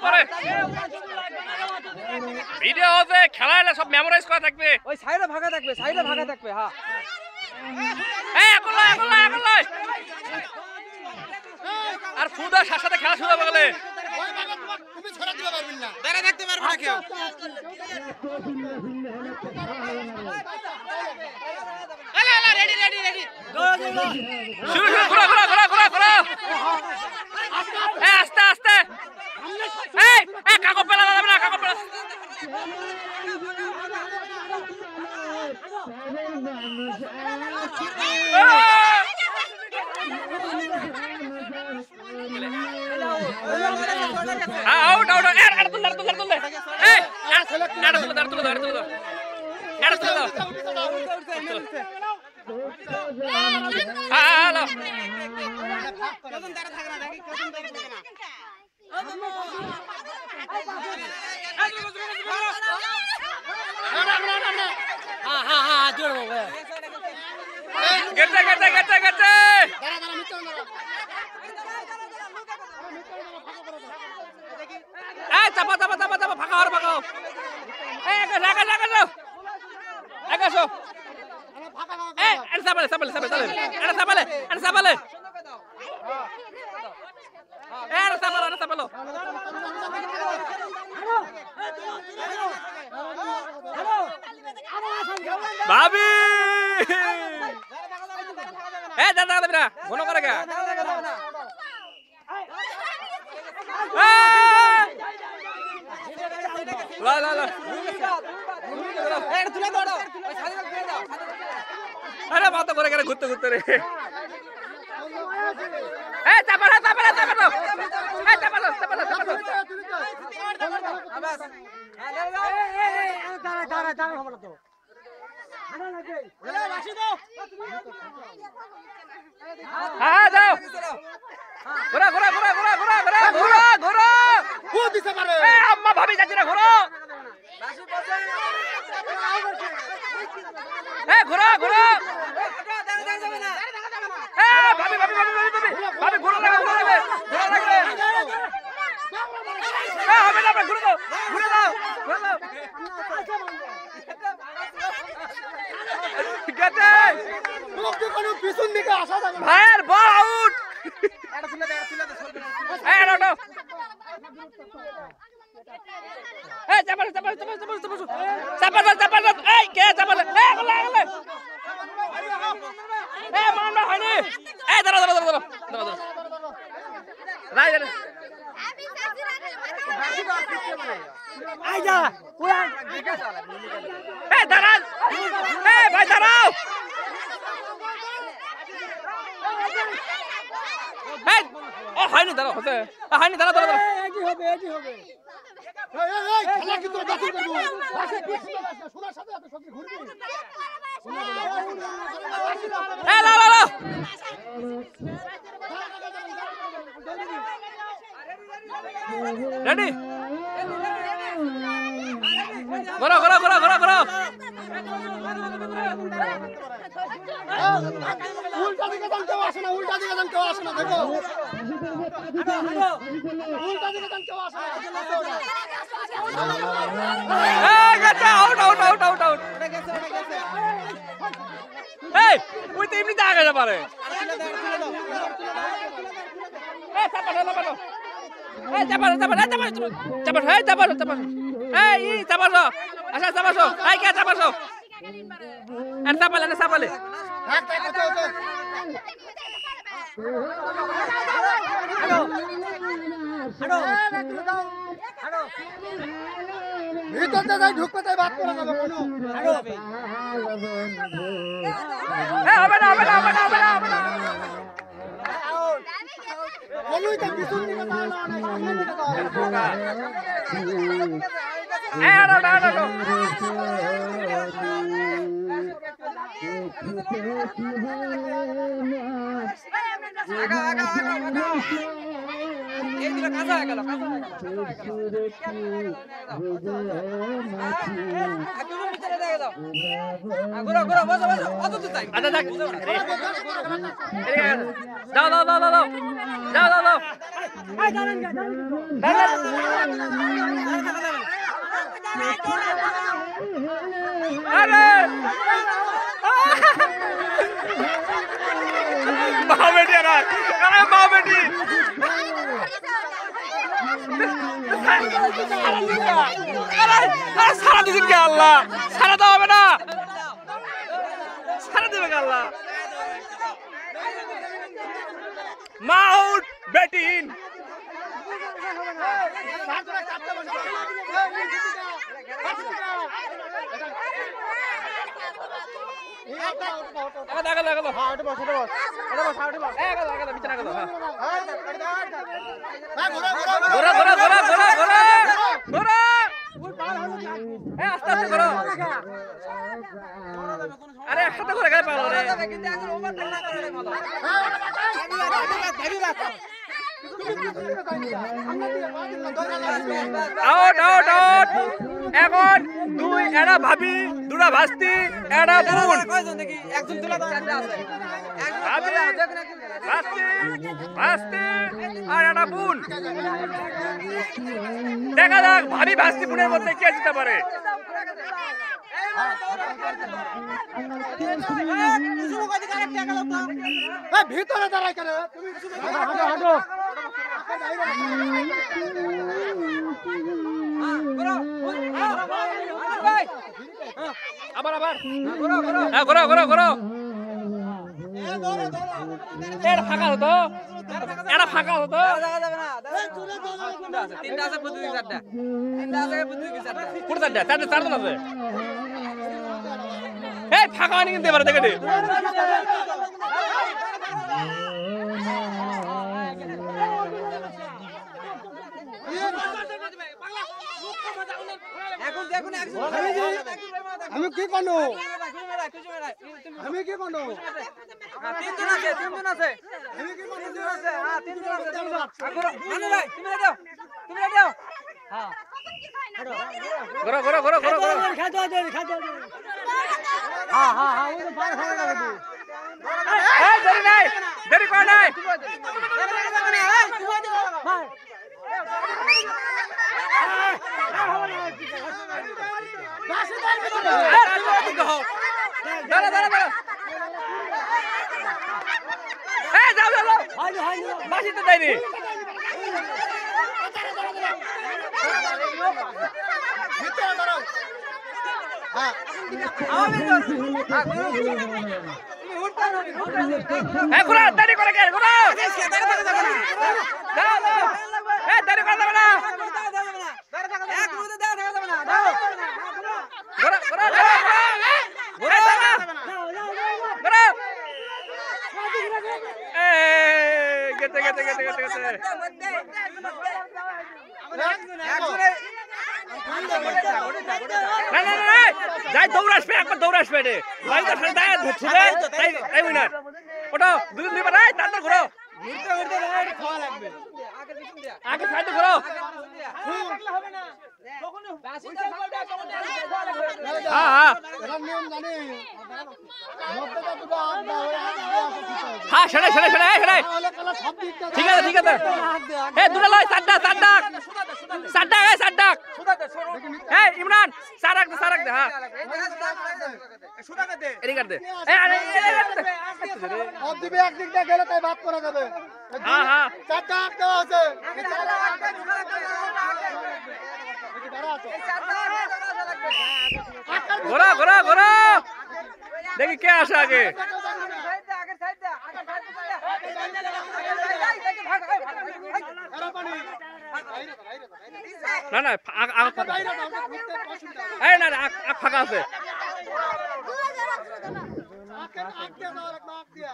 পরে ভিডিও হচ্ছে খেলা হলে সব মেমোরাইজ করা থাকবে। ওই সাইডে ফাঁকা থাকবে, সাইডে ফাঁকা থাকবে। হ্যাঁ আর ফুটবল সাথে খেলা শুরু হবে গেলে তুমি ছড়া দিতে পারবেন না, দাঁড়া থাকতে পারবে না কেউ। রেডি রেডি রেডি শুরু শুরু ঘোরা ঘোরা ঘোরা ঘোরা ঘোরা আস্তে আস্তে এই কাকপ পেলা যাবে না, কাকপ পেলা আউট আউট আর তুলে তুলে তুলে এই আর তুলে আর তুলে আর তুলে আর তুলে আর তুলে দাও হ্যালো কতক্ষণ দাঁড়া থাকে না, দেখি কতক্ষণ দাঁড়া থাকে না। হ্যাঁ হ্যাঁ হ্যাঁ জোর বাবা গেটে গেটে গেটে গেটে এই চাপা চাপা চাপা চাপা ফাঁকা হর ফাঁকা এই একা একা একা একা এসো এই এটা সাবালে সাবালে সাবালে এটা সাবালে এটা সাবালে এটা সাবালে এটা সাবালে ভাবি এই দাদা দাদা না ঘন করে গা লা লা লা এই তুলে দাও, ওই সাইডে তুলে দাও। আরে মাথা করে গেলে ঘুরতে ঘুরতে রে এই চাপালা চাপালা চাপালা এই চাপালা চাপালা চাপালা আবাস দাঁড়া দাঁড়া দাঁড়া হবে না তো। হ্যাঁ যাও ঘোরা ঘোরা ঘোরা ঘোরা ঘোরা ঘোরা ঘোরা ঘোরা ও দিতে পারে এই আম্মা ভাবি যাচ্ছে না ঘোরা এই ঘোরা ঘোরা এই ভাবি ভাবি ভাবি ভাবি ভাবি ভাবি ঘোরা লাগবে ঘোরা লাগবে ঘোরা লাগবে এই হবে না ঘুরে দাও ঘুরে দাও ঘুরে দাও গেটে লোকে কোনো পিছন দিকে আসা যাবে না। ভাইয়ের বল আউট এটা তুলে দে, তুলে দে, সরবে না। এই আউট এই চাপাল চাপাল চাপাল চাপাল চাপাল চাপাল চাপাল এই কে চাপাল এই গলা গলা এই মামলা হয়নি এই দাঁড়া দাঁড়া দাঁড়া দাঁড়া দাঁড়া রাই দাঁড়া আই যা ওই এই দাঁড়ান এই ভাই দাঁড়াও এই ও হয়নি দাঁড়াও হতে হয়নি দাঁড়া দাঁড়া একই হবে, একই হবে। এই খেলা কি তোরা বাতিল করবো? বাসে পিছনে আসা সোনার সাথে এত সবজি ঘুরবি। এই লা লা লা রেডি ঘোরা ঘোরা ঘোরা ঘোরা ঘোরা উল্টা দিকে যান কেউ আসে না, উল্টা দিকে যান কেউ আসে না, দেখো উল্টা দিকে যান কেউ আসে না। এই গেছে out out out out out এই ওই তো এমনিতে আগে যা পারে এই চাপালো চাপালো এই চাপালো চাপালো এই চাপালো চাপালো এই চাপালো চাপালো এই চাপালো আচ্ছা চাপালো এই কে চাপালো আর চাপালে না চাপালে থাক থাক ওকে ওকে ভিতরতে যাই ঢুকতে তাই বাদ করা যাবে কোনো এই হবে না হবে না হবে না হবে না হবে না কোনোই তো পিছন দিকে যাও না, অনেক সামনের দিকে যাও। এই আনো আনো আনো আগা আগা আগা এই দিকে কাঁচা হয়ে গেল একদম ভিতরে লেগে দাও ঘুরো ঘুরো বসো বসো কত দূর তাই আচ্ছা দেখ দাও দাও দাও দাও দাও দাও দাও আরে মা বেটি আরে মা বেটি সারা দিন কে আল্লাহ সারা দাও হবে না সারা দেবে কে আল্লাহ মা আউট ব্যাটিং আরে একসাথে করে গায়ে পালো রে আউট আউট আউট এখন দুই এরা ভাবি দুটা ভাস্তি এরা বোন একজন তুলা আছে ভাবি ভাস্তি ভাস্তি আর এরা বোন দেখা যাক ভাবি ভাস্তি বোনের মধ্যে কে জিততে পারে ভিতরে দাঁড়াই কেন তুমি হাঁটো হাঁটো আবার আবার হ্যাঁ ঘোরো ঘোরো ঘোরো এটা ফাঁকা হতো এটা ফাঁকা হতো তিনটা আছে বুদ্ধি চারটা তিনটা আছে বুদ্ধি চারটা কোন চারটা চারটা চারজন আছে এই ফাঁকা হয়নি কিন্তু এবার দেখে এখন দেখুন আমি কি করবো আমি কি করবো তিনজন আছে তিনজন আছে আমি কি করবো তিনজন আছে মানে ভাই তুমি দাও তুমি দাও হ্যাঁ ঘোরো ঘোরো ঘোরো ঘোরো ঘোরো হ্যাঁ হ্যাঁ হ্যাঁ ওই তো পার খাওয়া যাবে তো এই দেরি নাই দেরি কর নাই দাঁড়া দাঁড়া দাঁড়া এই যাও যাও বাসি তো দেয়নি ভিতরে দাঁড়াও হ্যাঁ এই ঘোরা দেরি করে কে ঘোরা দাও দাও এই দেরি করে যাবে না ঘোরা ঘোরা ঘোরা ঘোরা এই গেতে গেতে গেতে গেতে গেতে না না না যাই দৌড় আসবে একবার দৌড় আসবে রে ভাই তো সাথে দাঁড়া ছুড়ে তাই তাই উইনার ওটা দুদিন দুইবার এই তাড়াতাড়ি ঘোরো ঘুরতে ঘুরতে রাইড খাওয়া লাগবে আগে সাইডে ঘোরো হ্যাঁ হ্যাঁ এরা নিয়ম জানি মধ্যটা দুটো আগ দাও ওই আগ দিয়ে আসো ঠিক আছে হ্যাঁ সেটাই সেটাই সেটাই সেটাই তাহলে কালা সব দিকটা ঠিক আছে ঠিক আছে এই দুটো লয় চারটা চারটা চারটা এই চারটা এই ইমরান সারাক দে হ্যাঁ এরি কর দে এই আরে সব দিবে এক দিকটা গেলে তাই ভাগ করা যাবে হ্যাঁ হ্যাঁ চারটা আগ দেওয়া আছে ঘোরা ঘোরা ঘোরা দেখি কে আসে আগে না না এই না আগ ফাঁকা আছে আগ দিয়ে দাও এক আগ দিয়া